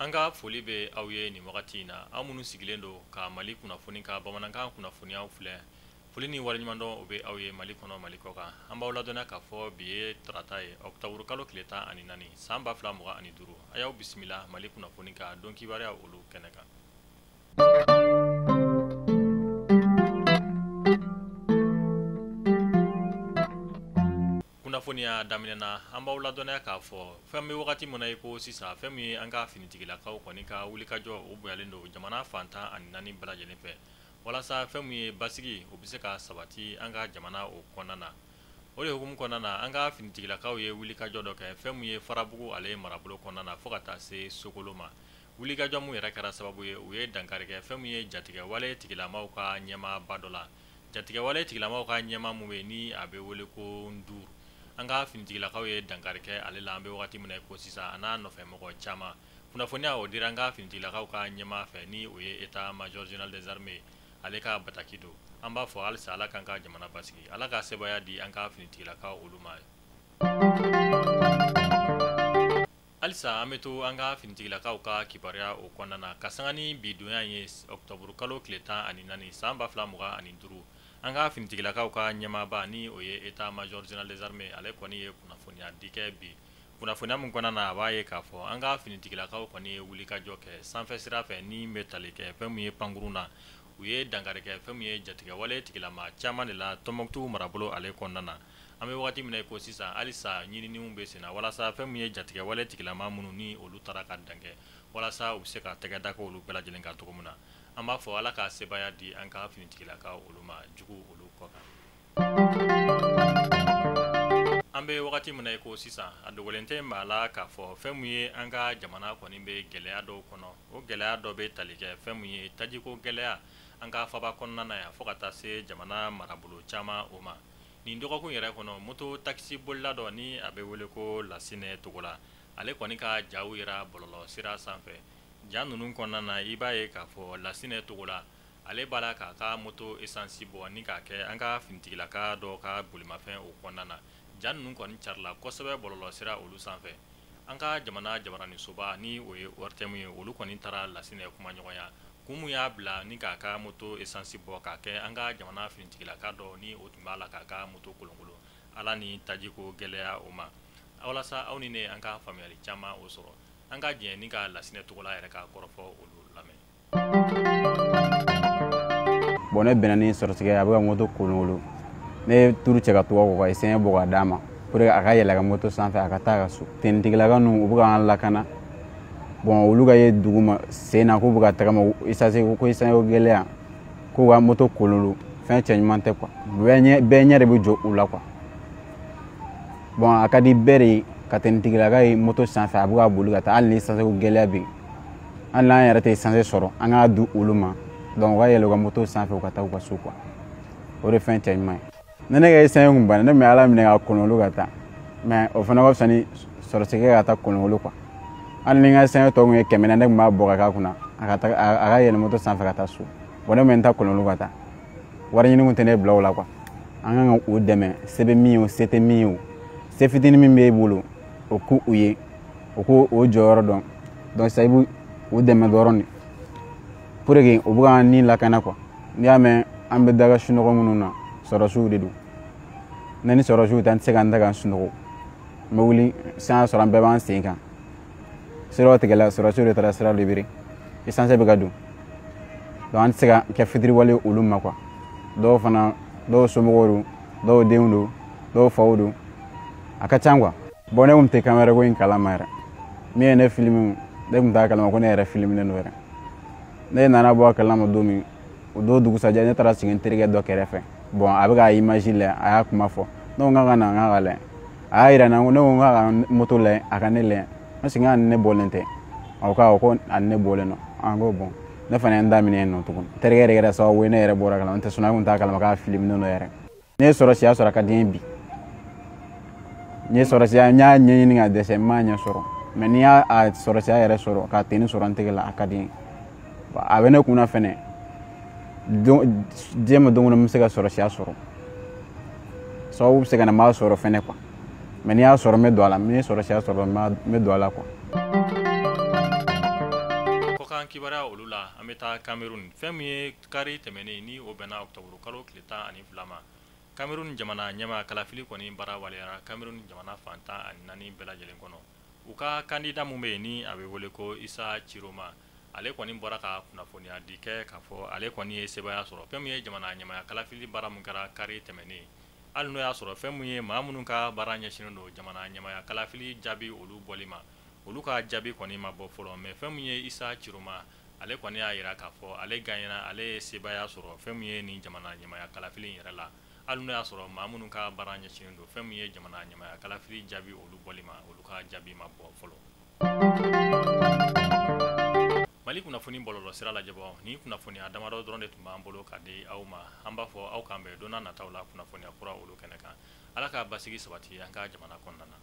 Anga foli be aw ye ni wagati na aw munun sigilen do ka Mali kunnafoni ka bamanankan kunnafoni aw filɛ foli ni wari ɲuman dɔn o be aw ye Mali kɔnɔ Mali kɔ kan an b'aw ladɔnya k'a fɔ bi ye tarata ye octobre kalo tile 14 san 2025 a y'aw bisimila Mali kunnafoni ka don kibaruya olu kɛnɛ kan. Kunnafoniya daminɛna an b'aw ladɔnya k'a fɔ fɛn bɛ wagati min na i ko sisan fɛn min ye an ka finitigilakaw kɔni ka wulikajɔ o bonyalen don jamana fantan ani 4 bɛɛ lajɛlen fɛ walasa fɛn min ye basigi o bɛ se ka sabati an ka jamana o kɔnɔna na o de hukumu kɔnɔna na an ka finitigilakaw ye wulikajɔ dɔ kɛ fɛn min ye Farabugu ale marabolo kɔnɔna na fo ka taa se Sokolo ma wulikajɔ mun yɛrɛ kɛra sababu ye u ye dankari kɛ fɛn min ye jatigɛwale tigilamaw ka ɲɛmaaba dɔ la jatigɛwale tigilamaw ka ɲɛma mun bɛ ni a bɛ wele ko Nduru an ka finitigilakaw ye dankari kɛ ale la an bɛ wagati min na ko sisan a n'a nɔfɛmɔgɔ caman kunnafoniya o dira an ka finitigilakaw ka ɲɛma fɛ ni o ye état major général des armées ale ka bataki do an b'a fɔ halisa ala kan ka jamana basigi ala ka sebaya di an ka finitigilakaw olu ma halisa an bɛ to an ka finitigilakaw ka kibaruya o kɔnɔna na ka sanga ni bidonya ye octobre kalo tile 14 san 2025 an ka finitigilakaw ka ɲɛmaaba ni o ye état major général des armées ale kɔni ye kunnafoniya di kɛ bi kunnafoniya min kɔnɔna na a b'a ye k'a fɔ an ka finitigilakaw kɔni ye wulikajɔ kɛ sanfɛ sira fɛ ni bɛ tali kɛ fɛn min ye pankurun na u ye dankari kɛ fɛn min ye jatigɛwale tigilama caman de la Tɔnbukutu marabolo ale kɔnɔna na an bɛ wagati min na ko sisan halisa ɲininiw bɛ sen na walasa fɛn min ye jatigɛwale tigilama minnu ni olu taara ka dankɛ walasa u bɛ se ka tɛgɛ da olu bɛɛ lajɛlen kan cogo min na an b'a fɔ ala ka sebaya di an ka finitigilakaw olu ma jugu olu kɔ kan an bɛ wagati min na ko sisan a dogolen tɛ maa la k'a fɔ fɛn min ye an ka jamana kɔni bɛ gɛlɛya dɔw kɔnɔ o gɛlɛya dɔ bɛ tali kɛ fɛn min ye tajiko gɛlɛya an ka faba kɔnɔna na yan fo ka taa se jamana marabolo caman o ma nin dɔgɔkun yɛrɛ kɔnɔ moto taxi bolila dɔ ni a bɛ wele ko Lasinɛ Togola ale kɔni ka jaw yira bɔlɔlɔ sira sanfɛ ja ninnu kɔnɔna na i b'a ye k'a fɔ Lasinɛ Togola ale b'a la k'a ka moto essence bɔ ni k'a kɛ an ka finitigilaka dɔ ka bolimafɛn o kɔnɔna na ja ninnu kɔni carila kosɛbɛ bɔlɔlɔ sira olu sanfɛ an ka jamana jabaranisoba ni o ye ORTM ye olu kɔni taara Lasinɛ kuma ɲɔgɔnya kun mun y'a bila ni k'a ka moto essence bɔ k'a kɛ an ka jamana finitigilaka dɔ ni o tun b'a la k'a ka moto kolonkolon ala ni tajiko gɛlɛya o ma walasa aw ni ne an ka faamuyali caman o sɔrɔ an ka jɛ ni ka Lasinɛ Togola yɛrɛ ka kɔrɔfɔ olu lamɛn. Bon ne bɛnna ni sɔrɔtigɛ a bɛ ka moto kolonkolon ne turu cɛ ka to kɔ ka essayé bɔ ka d'a ma pour que a ka yɛlɛ ka moto sanfɛ a ka taa ka so finitigilaka ninnu u bɛ k'an lakana bon olu ka ye dugu ma sen na k'u bɛ ka tagama essence ko essence ko gɛlɛya k'u ka moto kolonkolon fɛn cɛ ɲuman tɛ quoi bɛɛ ɲɛ de bɛ jɔ u la quoi bon a ka di bɛɛ de ye ka finitigilaka ye moto sanfɛ a bɛ ka boli ka taa hali ni essence ko gɛlɛya bɛ yen hali n'an yɛrɛ tɛ essence sɔrɔ an k'a di olu ma donc u ka yɛlɛ u ka moto sanfɛ u ka taa u ka so quoi o de fɛn cɛ ɲuman ye ne ka essence kun banna ne bɛ ala minɛ ka kolonkolon ka taa mais o fana ka fisa ni sɔrɔtigɛ ka taa kolonkolon quoi hali ni n ka essence tɔ kun ye 100 ne tun b'a bɔ ka k'a kunna a ka yɛlɛ moto sanfɛ ka taa so bon ne bɛ n ta kolonkolon ka taa wari ɲini kun tɛ ne bila o la quoi an kan ka u dɛmɛ se bɛ min ye o se tɛ min ye o se fitinin min b'e bolo o k'u ye o k'o jɔyɔrɔ dɔn donc sisan i b'u dɛmɛ dɔrɔn de pour que u bɛ k'an ni lakana quoi n'i y'a mɛn an bɛ daga sunɔgɔ minnu na sɔrɔsiw de don ne ni sɔrɔsiw tɛ an tɛ se k'an da k'an sunɔgɔ n bɛ wuli san y'a sɔrɔ an bɛɛ b'an sen kan siraw tigɛla sɔrɔsiw de taara sira libéré essence bɛ ka don donc an tɛ se ka kɛ fitiriwale olu ma quoi dɔw fana dɔw somɔgɔw don dɔw denw don dɔw faw don a ka ca quoi bon ne tun tɛ kamera ko in kalama yɛrɛ min ye ne filimi ne tun t'a kalama ko ne yɛrɛ filiminen don yɛrɛ ne nana bɔ a kalama don min o don dugusajɛ ne taara sigi n terikɛ dɔ kɛrɛfɛ bon a bɛ ka image lajɛ a y'a kuma fɔ ne ko n ka na n ka lajɛ a y'a yira n na ne ko n ka moto lajɛ a ka ne lajɛ n sigi ni ne bɔlen tɛ a ko ani ne bɔlen don an ko bon ne fana ye n da minɛ yen nɔ tuguni terikɛ yɛrɛ kɛra sababu ye ne yɛrɛ bɔra kalama n tɛ sɔn ne kun t'a kalama k'a filiminen don yɛrɛ ne ye sɔrɔsiya sɔrɔ a ka di n ye bi n ye sɔrɔsiya n y'a ɲɛɲini ka dɛsɛ n m'a ɲɛ sɔrɔ mais n'i y'a sɔrɔsiya yɛrɛ sɔrɔ k'a teni sɔrɔ n tɛgɛ la a ka di n ye a bɛ ne kunna fɛnɛ diɲɛ ma don o don n bɛ se ka sɔrɔsiya sɔrɔ sababu bɛ se ka na n b'a sɔrɔ fɛnɛ quoi mais n'i y'a sɔrɔ n bɛ don a la ni sɔrɔsiya sɔrɔ n bɛ don a la quoi kibaruya olu la an bɛ taa Cameroun fɛn min ye kari tɛmɛnen ni o bɛnna octobre kalo tile 12 ma Cameroun jamana ɲɛmaa kalafili kɔni baara waliyara Cameroun jamana fan 14 bɛɛ lajɛlen kɔnɔ u ka candidat mun bɛ yen ni a bɛ wele ko Isa Chiroma ale kɔni bɔra ka kunnafoniya di kɛ k'a fɔ ale kɔni ye sebaya sɔrɔ fɛn min ye jamana ɲɛmaaya kalafili baara mun kɛra kari tɛmɛnen hali n'o y'a sɔrɔ fɛn mun ye maa minnu ka baara ɲɛsinnen don jamana ɲɛmaaya kalafili jaabi olu bɔli ma olu ka jaabi kɔni ma bɔ fɔlɔ mais fɛn mun ye Isa Chiroma ale kɔni y'a jira k'a fɔ ale gagnera ale ye sebaya sɔrɔ fɛn mun ye nin jamana ɲɛmaaya kalafili yɛrɛ la hali n'o y'a sɔrɔ maa minnu ka baara ɲɛsinnen don fɛn mun ye jamana ɲɛmaaya kalafili jaabi olu bɔli ma olu ka jaabi ma bɔ fɔlɔ Mali kunnafoni bɔlɔlɔ sira lajɛbɔ ni kunnafoniya damadɔ dɔrɔn de tun b'an bolo ka di aw ma an b'a fɔ aw k'an bɛn don n'a nataw la kunnafoniya kura olu kɛnɛ kan ala ka basigi sabati an ka jamana kɔnɔna na